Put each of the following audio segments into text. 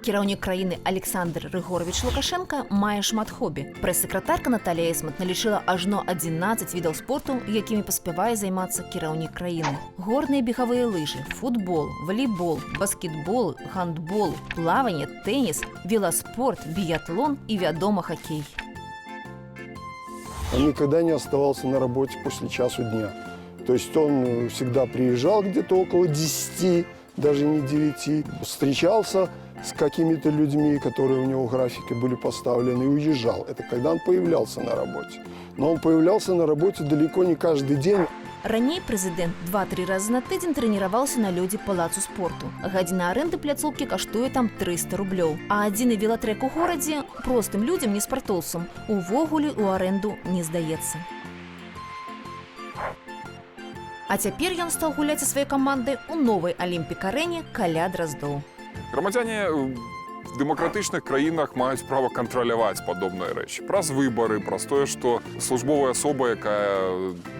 Кіраўнік краіны Александр Рыгорович Лукашенко мае шмат хобі. Прэс-сакратарка Наталія Эсмат налічыла ажно 11 відаў спорту, якімі паспявае займацца кіраўнік краіны. Горныя бегавыя лыжы, футбол, валейбол, баскетбол, гандбол, плаванне, тэніс, веласпорт, біятлон і, вядома, хакей. Он никогда не оставался на работе после часу дня. То есть он всегда приезжал где-то около 10, даже не 9, встречался с какими-то людьми, которые у него в графике были поставлены, и уезжал. Это когда он появлялся на работе. Но он появлялся на работе далеко не каждый день. Раней прэзідэнт 2-3 разы на тыдзень трэніраваўся на лёдзе палацу спорту. Гадзіна арэнды пляцоўкі каштуе там 300 рублёў. А адзіны велатрэк у горадзе простым людзям, не спартоўцам, увогуле ў арэнду не здаецца. А цяпер ён стаў гуляць са сваёй камандай у новай алімпік-арэне каля Драздоў. Громадяне в демократичных країнах мають право контролювати подобні речі. Праз вибори, праз те, що службова особа, яка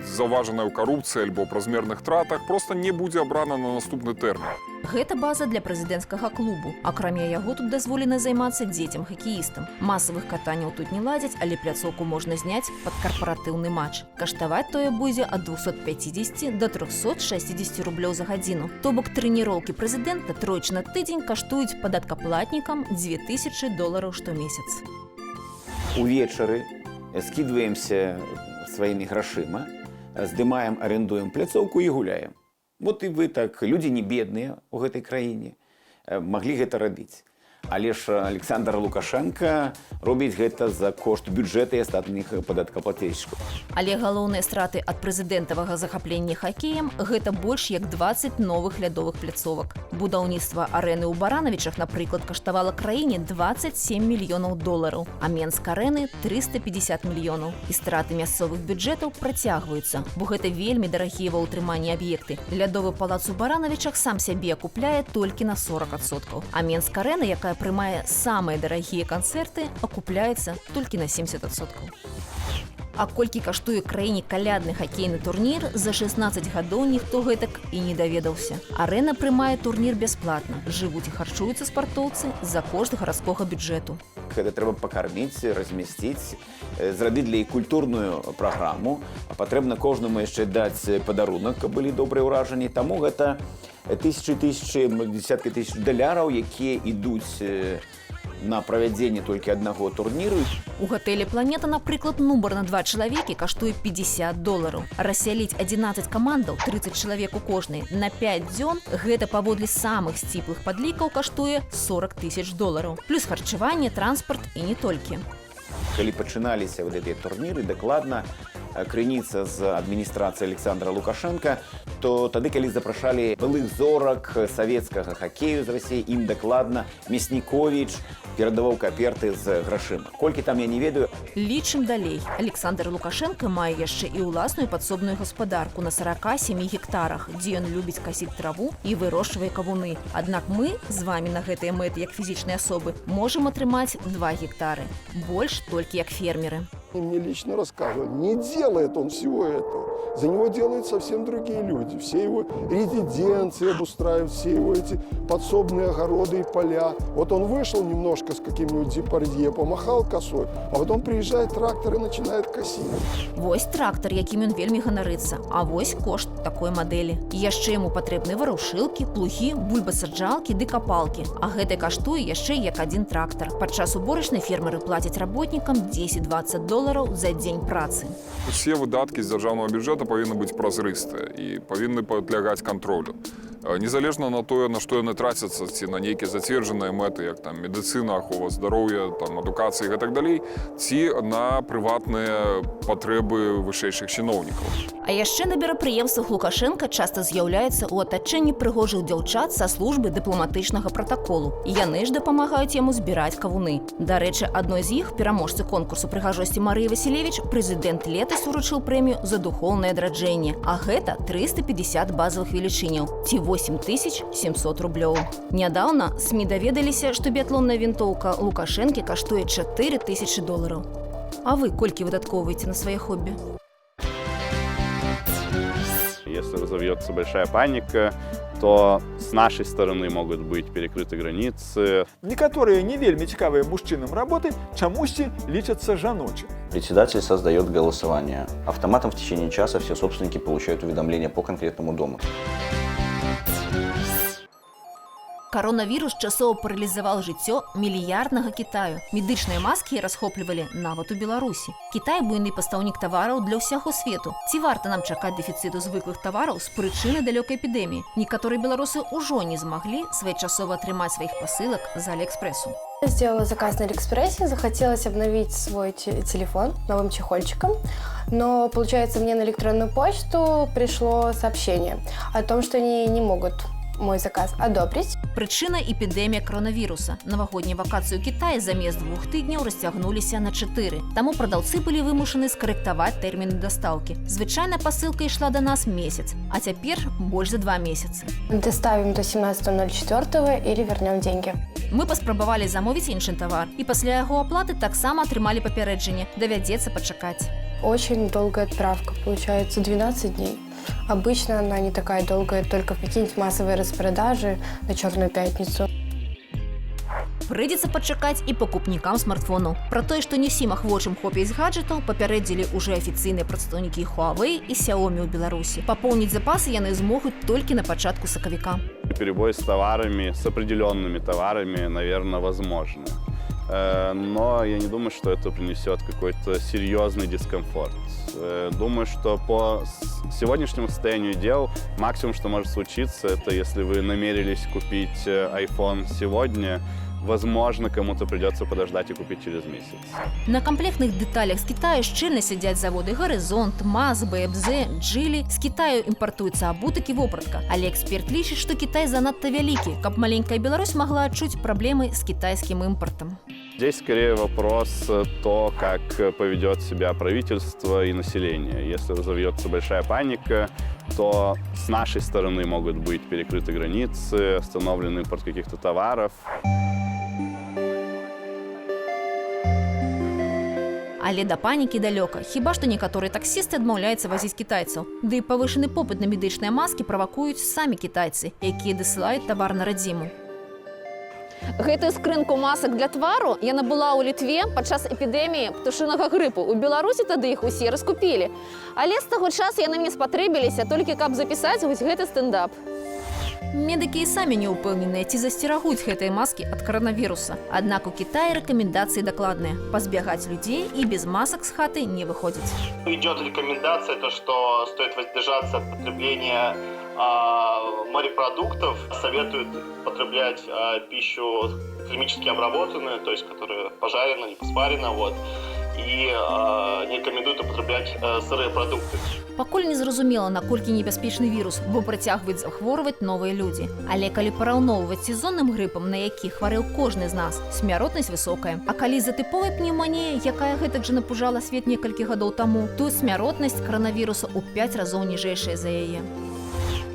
заважена у корупції або празмерних тратах, просто не буде обрана на наступний термін. Гэта база для прэзідэнцкага клубу. Акрамя яго тут дазволена займацца дзецям-хакеістам. Масавых катанняў тут не ладзяць, але пляцоўку можна зняць пад карпаратыўны матч. Каштаваць тое будзе ад 250 до 360 рублёў за гадзіну. То бок трэніроўкі прэзідэнта тройчы на тыдзень каштуюць падаткаплатнікам $2000 штомесяц. Увечары скидываемся сваімі грашыма, здымаем, арендуем пляцоўку і гуляем. Вот і вы так, людзі не бедныя ў гэтай краіне, маглі гэта рабіць. Але ж Александр Лукашенко робіць гэта за кошт бюджэта і астатніх падаткаплательшчыкаў. Але галоўныя страты ад прэзідэнтавага захаплення хакеем – гэта больш як 20 новых лядовых пляцовак. Будаўніцтва арэны ў Баранавічах, напрыклад, каштавала краіне $27 мільёнаў, а Менск-арэны – 350 мільёнаў. І страты мясцовых бюджэтаў працягваюцца, бо гэта вельмі дарагія ва ўтрыманні аб'екты. Лядовы палац у Баранавічах сам сябе акупляе толькі на 40%, а Менск-арэна, якая прымае самыя дарагія канцэрты, акупляецца толькі на 70%. А колькі каштуе краіне калядны хакейны турнір, за 16 гадоў ніхто гэтак і не даведаўся. Арэна прымае турнір бясплатна. Жывуць і харчуюцца спартоўцы за кошт гарадскога бюджэту. Гэта трэба пакарміць, размясціць, зрабіць для іх культурную праграму. Патрэбна кожнаму яшчэ даць падарунак, каб былі добрыя ўражанні. Таму гэта тысячы, десяткі тысяч даляраў, якія ідуць на правядзенне толькі аднаго турніру. У гатэлі «Планета», напрыклад, нумар на 2 чалавекі каштуе $50. Рассяліць 11 камандаў, 30 чалавек у кожнай, на 5 дзён – гэта паводле самых сціплых падлікаў каштуе $40 000. Плюс харчаванне, транспарт і не толькі. Калі пачыналіся вот гэтыя турніры, дакладна крыніца з адміністрацыі Александра Лукашенко, то тады, калі запрашалі былых зорак савецкага хакею з Расіі, ім дакладна Мясніковіч перадаваў каперты з грашыма. Колькі там, я не ведаю. Лічым далей. Александр Лукашенко мае яшчэ і ўласную падсобную гаспадарку на 47 гектарах, дзе ён любіць касіць траву і вырошчвае кавуны. Аднак мы з вамі на гэтыя мэты, як фізічныя асобы, можам атрымаць 2 гектары. Больш толькі як фермеры. Мне лично рассказывали, не делает он всего этого. За него делают совсем другие люди. Все его резиденции обустраивают, все его эти подсобные огороды и поля. Вот он вышел немножко с каким-нибудь Депардье, помахал косой, а потом приезжает трактор и начинает косить. Вось трактор, якім ён вельмі ганарыцца, а вось кошт такой мадэлі. Яшчэ яму патрэбны варушылкі, плугі, бульбасаджалкі ды капалкі. А гэта каштуе яшчэ як адзін трактар. Падчас уборачнай фермеры плацяць работнікам $10-20 за дзень працы. Все выдаткі з дзяржаўнага бюджэта павінны быць празрыстыя і павінны падлягаць кантролю. Незалежна на тое, на што яны трацяцца, ці на нейкія зацверджаныя мэты, як там медыцына, ахова здароўя, там адукацыя і гэтак далей, ці на прыватныя патрэбы вышэйшых чыноўнікаў. А яшчэ на мерапрыемствах Лукашенко часта з'яўляецца ў атачэнні прыгожых дзяўчат са службы дыпламатычнага пратаколу. І яны ж дапамагаюць яму збіраць кавуны. Дарэчы, адной з іх, пераможцы конкурсу прыгажосці Марыі Васілевіч, прэзідэнт летась уручыў прэмію за духоўнае адраджэнне. А гэта 350 базавых велічыняў, ці 8700 рублёў. Нядаўна СМІ даведаліся, што біятлонная вінтоўка Лукашэнкі каштуе $4000. А вы колькі выдаткоўваеце на свае хобі? Если разовьется большая паника, то с нашей стороны могут быть перекрыты границы. Некоторые не вельмі цікавыя мужчынам работы чамусьці лічацца жаночым. Председатель создает голосование. Автоматом в течение часа все собственники получают уведомления по конкретному дому. Коронавірус часово паралізаваў жыццё мільярднага Кітаю. Медычныя маскі расхоплівалі нават у Беларусі. Кітай буйны пастаўнік тавараў для ўсяго свету. Ці варта нам чакаць дэфіцыту звыклых тавараў з прычыны далёкай эпідэміі? Некаторыя беларусы ўжо не змаглі своечасова атрымаць сваіх пасылак з Алиэкспрессу. Я сделала заказ на Алиэкспрессе, захотелось обновить свой телефон новым чехольчиком, но, получается, мне на электронную почту пришло сообщение о том, что они не могут мой заказ одобрить. Прычына эпідэмія коронавіруса. Навагоднія вакацыі ў Кітаі замест 2 тыдняў расцягнуліся на 4. Таму прадаўцы былі вымушаны скарэктаваць тэрміны дастаўкі. Звычайна пасылка ішла да нас месяц, а цяпер больш за 2 месяцы. Доставим до 17.04 или вернем деньги. Мы паспрабавалі замовіць іншы тавар, і пасля яго аплаты таксама атрымалі папярэджанне. Давядзецца пачакаць. Очень долгая отправка, получается 12 дней. Обычно она не такая долгая, только в какие-нибудь массовые распродажи на Черную пятницу. Прыйдзецца пачакаць і пакупнікам смартфонаў. Пра тое, што не ўсім ахвочым хопіць гаджэтаў, папярэдзілі ўжо афіцыйныя прадстаўнікі Huawei і Xiaomi ў Беларусі. Папоўніць запасы яны змогуць толькі на пачатку сакавіка. Перебой с товарами, с определенными товарами, наверное, возможно. Но я не думаю, что это принесет какой-то серьезный дискомфорт. Думаю, что по сегодняшнему состоянию дел максимум, что может случиться, это если вы намерились купить iPhone сегодня, возможно, кому-то придется подождать и купить через месяц. На комплектных деталях з Китаю шчыльна сядзяць заводы «Горизонт», МАЗ, БФЗ, «Джили». З Китаю імпартуецца абутак і вопратка. Але эксперт лічыць, што Кітай занадта вялікі, каб маленькая Беларусь могла адчуць праблемы з кітайскім імпартам. Здесь скорее вопрос то, как поведет себя правительство и население. Если разовьется большая паника, то с нашей стороны могут быть перекрыты границы, остановлен импорт каких-то товаров. Але да панікі далёка. Хіба што некаторыя таксісты адмаўляюцца вазіць кітайцаў. Ды і павышаны попыт на медычныя маскі правакуюць самі кітайцы, якія дасылаюць тавар на радзіму. Гэтую скрынку масак для твару я набыла ў Літве падчас эпідэміі птушынага грыпу. У Беларусі тады іх усе раскупілі. Але з таго часу яны мне спатрэбіліся толькі каб запісаць вось гэты стендап. Медыкі і самі не ўпэўненыя, ці засцерагуць гэтыя маскі ад коронавіруса. Аднак у Кітаі рэкамендацыі дакладныя. Пазбягаць людзей і без масак з хаты не выходзіць. Идет рекомендация, то, что стоит воздержаться от потребления морепродуктов. Советуют потреблять пищу термически обработанную, то есть которая пожарена, не поспарена, вот. И не рекомендуют употреблять сырые продукты. Пакуль не зразумела, наколькі небяспечны вірус, бо працягваюць захворваць новыя людзі. Але калі параўноўваць сезонным грыпам, на які хварэў кожны з нас, смяротнасць высокая. А калі за тыповай пнеўманіяй, якая гэтак жа напужала свет некалькі гадоў таму, то смяротнасць коронавіруса ў 5 разоў ніжэйшая за яе.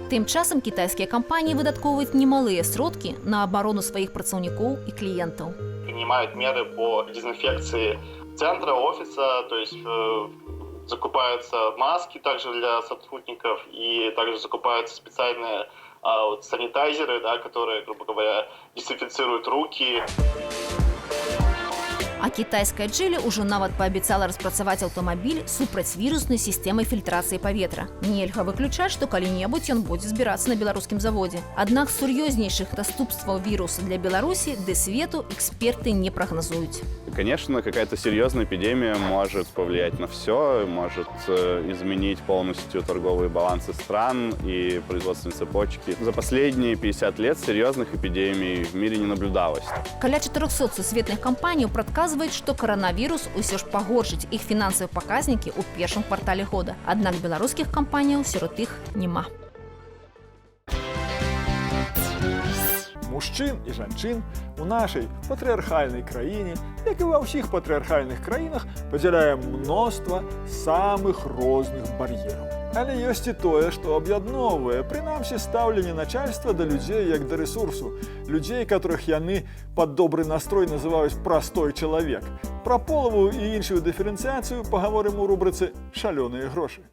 Тым часам кітайскія кампаніі выдаткоўваюць немалыя сродкі на абарону сваіх працаўнікоў і кліентаў. Принимают меры по дезинфекции центра, офиса, то есть закупаются маски также для сотрудников и также закупаются специальные санитайзеры, да, которые, грубо говоря, дезинфицируют руки. А кітайская «Джили» ўжо нават паабяцала распрацаваць аўтамабіль з супрацьвіруснай сістэмай фільтрацыі паветра. Нельга выключаць, што калі-небудзь ён будзе збірацца на беларускім заводзе. Аднак сур'ёзнейшых наступстваў віруса для Беларусі ды свету эксперты не прагназуюць. Конечно, какая-то серьезная эпидемия может повлиять на все, может изменить полностью торговые балансы стран и производственные цепочки. За последние 50 лет серьезных эпидемий в мире не наблюдалось. Каля 400 сусветных кампаній прадказваюць, што коронавірус усё ж пагоршыць іх фінансавыя паказнікі ў першым квартале года. Аднак беларускіх кампаніяў сярод іх няма. Мужчын і жанчын у нашай патрыархальнай краіне, як і ва ўсіх патрыархальных краінах, падзяляе мноства самых розных бар'ераў. Але ёсць і тое, што аб'ядноўвае, прынамсі, стаўленне начальства да людзей як да рэсурсу, людзей, которых яны пад добры настрой называюць простой чалавек. Пра полавую і іншую дыферэнцыяцыю пагаворым у рубрыцы «Шалёныя грошы».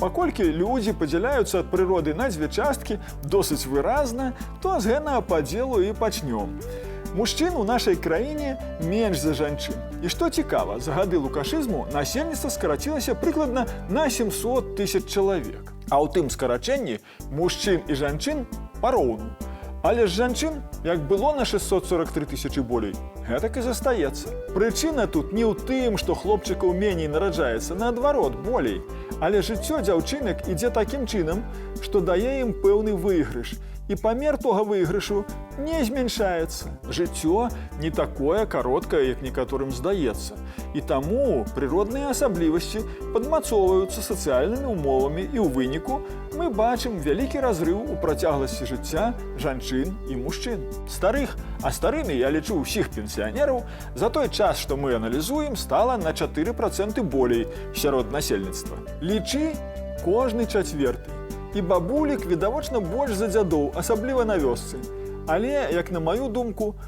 Паколькі людзі падзяляюцца ад прыроды на дзве часткі досыць выразна, то з гэнага падзелу і пачнём. Мужчын у нашай краіне менш за жанчын. І што цікава, за гады лукашызму насельніцтва скарацілася прыкладна на 700 000 чалавек. А ў тым скарачэнні мужчын і жанчын пароўну. Але ж жанчын, як было на 643 000 болей, гэтак і застаецца. Прычына тут не ў тым, што хлопчыкаў меней нараджаецца, наадварот, болей. Але жыццё дзяўчынак ідзе такім чынам, што дае ім пэўны выйгрыш. І памер тога выйгрышу не змяншаецца. Жыццё не такое кароткае, як некаторым здаецца. І таму прыродныя асаблівасці падмацоўваюцца сацыяльнымі умовамі, і ў выніку мы бачым вялікі разрыў у працягласці жыцця жанчын і мужчын. Старых, а старымі я лічу ўсіх пенсіянераў, за той час, што мы аналізуем, стала на 4% болей сярод насельніцтва. Лічы кожны чацвёрты. І бабулек, відавочна, больш за дзядоў, асабліва на вёсцы. Але, як на маю думку,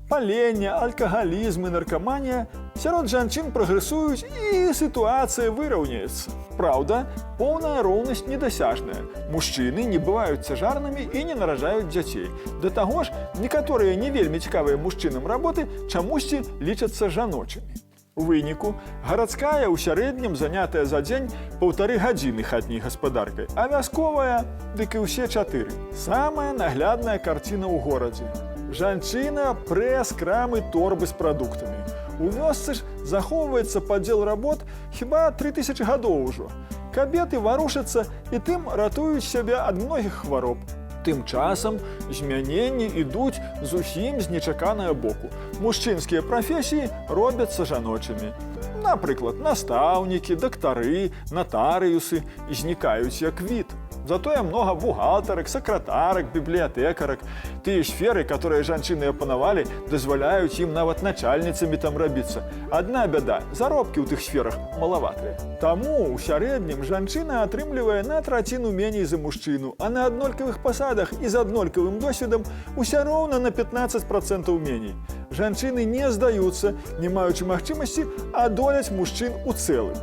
паленне, алкагалізм і наркаманія сярод жанчын прагрэсуюць і сітуацыя выраўняецца. Праўда, поўная роўнасць недасяжная. Мужчыны не бываюць цяжарнымі і не наражаюць дзяцей. Да таго ж, некаторыя не вельмі цікавыя мужчынам работы чамусьці лічацца жаночымі. У выніку, гарадская ў сярэднім занятая за дзень 1,5 гадзіны хатняй гаспадаркай, а вясковая дык і ўсе 4. Самая наглядная карціна ў горадзе. Жанчына прэс крамы торбы з прадуктамі. У вёсцы ж захоўваецца падзел работ хіба 3000 гадоў ужо. Кабеты варушацца і тым ратуюць сябе ад многіх хвароб. Тым часам змяненні ідуць зусім з нечаканага боку. Мужчынскія прафесіі робяцца жаночымі. Напрыклад, настаўнікі, дактары, натарыюсы знікаюць як від. Затое много бухгалтарак, сакратарак, бібліятэкарак. Тыя сферы, которые жанчыны апанавалі, дазваляюць ім нават начальніцамі там рабіцца. Адна бяда, заробкі ў тых сферах малаватыя. Таму ў сярэднім жанчына атрымлівае на траціну меней за мужчыну, а на аднолькавых пасадах і з аднолькавым досведам усё роўна на 15% меней. Жанчыны не здаюцца, не маючы магчымасці адолець мужчын у цэлым.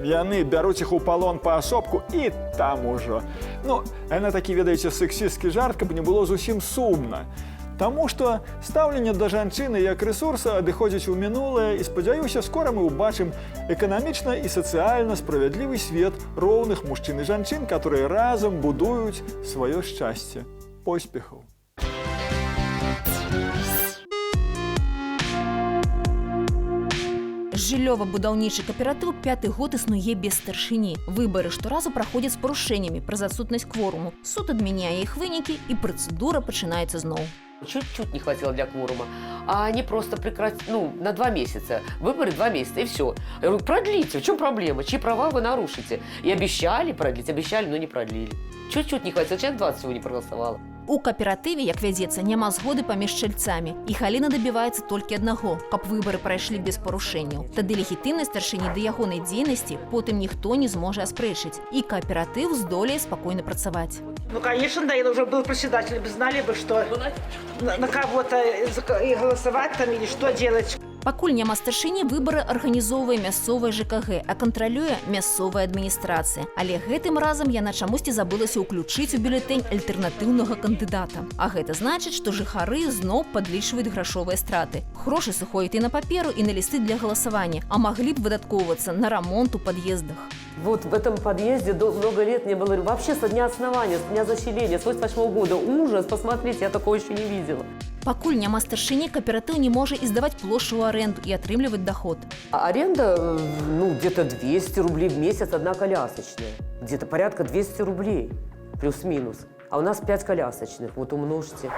Яны бяруць іх у палон паасобку і там ужо. На такі, ведаеце, сексістскі жарт, каб не было зусім сумна. Таму што стаўленне да жанчыны як рэсурса адыходзіць у мінулае, і спадзяюся, скора мы ўбачым эканамічна і сацыяльна справядлівы свет роўных мужчын і жанчын, которые разам будуюць сваё шчасце. Поспехаў! Жыллёва-будаўнічы кааператыў 5-й год існуе без старшыні. Выбары шторазу праходзяць з парушэннямі праз адсутнасць кворуму. Суд адмяняе іх вынікі, і працэдура пачынаецца зноў. Чуть-чуть не хватило для кворума, а они просто на 2 месяца. Выборы 2 месяца, и все. Я говорю, продлите, в чем проблема? Чьи права вы нарушите? И обещали продлить, но не продлили. Чуть-чуть не хватило, человек 20 всего не проголосовало. У кааператыве, як вядзецца, няма згоды паміж чальцамі. І Халіна дабіваецца толькі аднаго, каб выбары прайшлі без парушэнняў. Тады легітымнасць старшыні да ягонай дзейнасці потым ніхто не зможа аспрэчыць. І кааператыў здолее спакойна працаваць. Конечно, да, я уже был председателем, знали бы, что на кого-то и голосовать там или что делать. Пакуль няма старшыні, выбары арганізоўвае мясцовая ЖКГ, а кантралюе мясцовая адміністрацыя. Але гэтым разам яна чамусьці забылася ўключыць у бюлетэнь альтэрнатыўнага кандыдата. А гэта значыць, што жыхары зноў падлічваюць грашовыя страты. Грошы сыходзяць і на паперу, і на лісты для галасавання, а маглі б выдаткоўвацца на рамонт у пад'ездах. Вот в этом подъезде много лет не было, вообще со дня основания, с дня заселения, с 88 года. Ужас, посмотрите, я такого еще не видела. Пакуль няма старшыні, кааператыў не можа і здаваць плошчу ў аренду і атрымліваць доход. Аренда, где-то 200 рублей в месяц одна колясочная. Где-то порядка 200 рублей, плюс-минус. А у нас 5 колясочных, вот умножьте.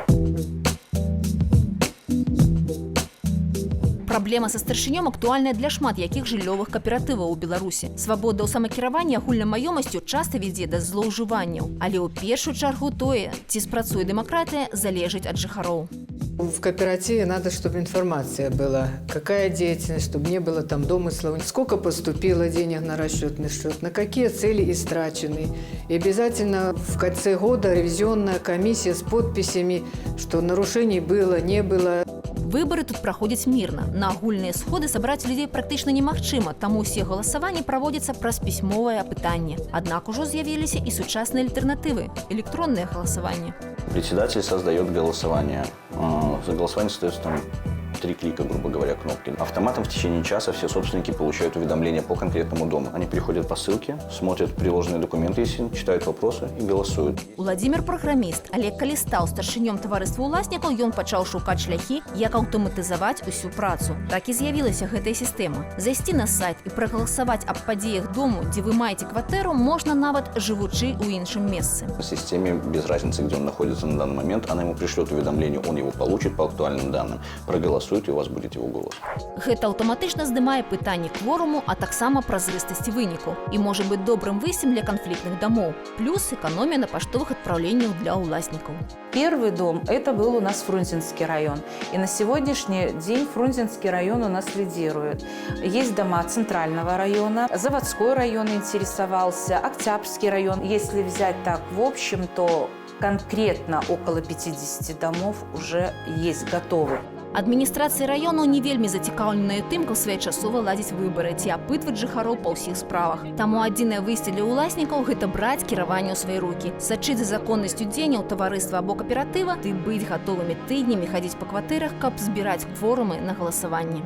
Праблема са старшынём актуальная для шмат якіх жыллёвых кааператываў у Беларусі. Свабода ў самакіраванні агульнай маёмасцю часта вядзе да злоўжыванняў. Але ў першую чаргу тое, ці спрацуе дэмакратыя, залежыць ад жыхароў. В кооперативе надо, чтобы информация была, какая деятельность, чтобы не было там домыслов, сколько поступило денег на расчетный счет, на какие цели истрачены. И обязательно в конце года ревизионная комиссия с подписями, что нарушений было, не было. Выборы тут праходзяць мірна. На агульныя сходы сабраць людзей практычна немагчыма, таму ўсе галасаванні праводзяцца праз пісьмовае апытанне. Аднак ужо з'явіліся і сучасныя альтэрнатывы – электроннае галасаванне. Председатель создает голосование. За голосование остается там 3 клика, грубо говоря, кнопки. Автоматом в течение часа все собственники получают уведомления по конкретному дому. Они приходят по ссылке, смотрят приложенные документы, если читают вопросы и голосуют. Уладзімір праграміст, але калі стаў старшынём таварыства ўласнікаў, ён пачаў шукаць шляхі, як аўтаматызаваць усю працу. Так і з'явілася гэтая сістэма. Зайсці на сайт і прагаласаваць аб падзеях дому, дзе вы маеце кватэру, можна нават жывучы ў іншым месцы. В системе без разницы, где он находится на данный момент, она ему пришлет уведомление, он его получит по актуальным данным, проголосует, и у вас будет его голос. Гэта аўтаматычна здымае пытанне кворуму, а таксама празрыстасці выніку і можа быць добрым выйсцем для канфліктных домоў. Плюс эканомія на паштовых адпраўленняў для ўласнікаў. Первый дом – это был у нас Фрунзенский район. И на сегодняшний день Фрунзенский район у нас лидирует. Есть дома Центрального района, Заводской район интересовался, Октябрьский район. Если взять так в общем, то конкретно около 50 домов уже есть готовы. Адміністрацыя раёну не вельмі зацікаўленая тым, каб своечасова ладзіць выбары ці апытваць жыхароў па ўсіх справах. Таму адзінае выйсце для ўласнікаў – гэта браць кіраванне ў свае рукі, сачыць за законнасцю дзеянняў таварыства або кааператыва ды быць гатовымі тыднямі хадзіць па кватэрах, каб збіраць кворумы на галасаванне.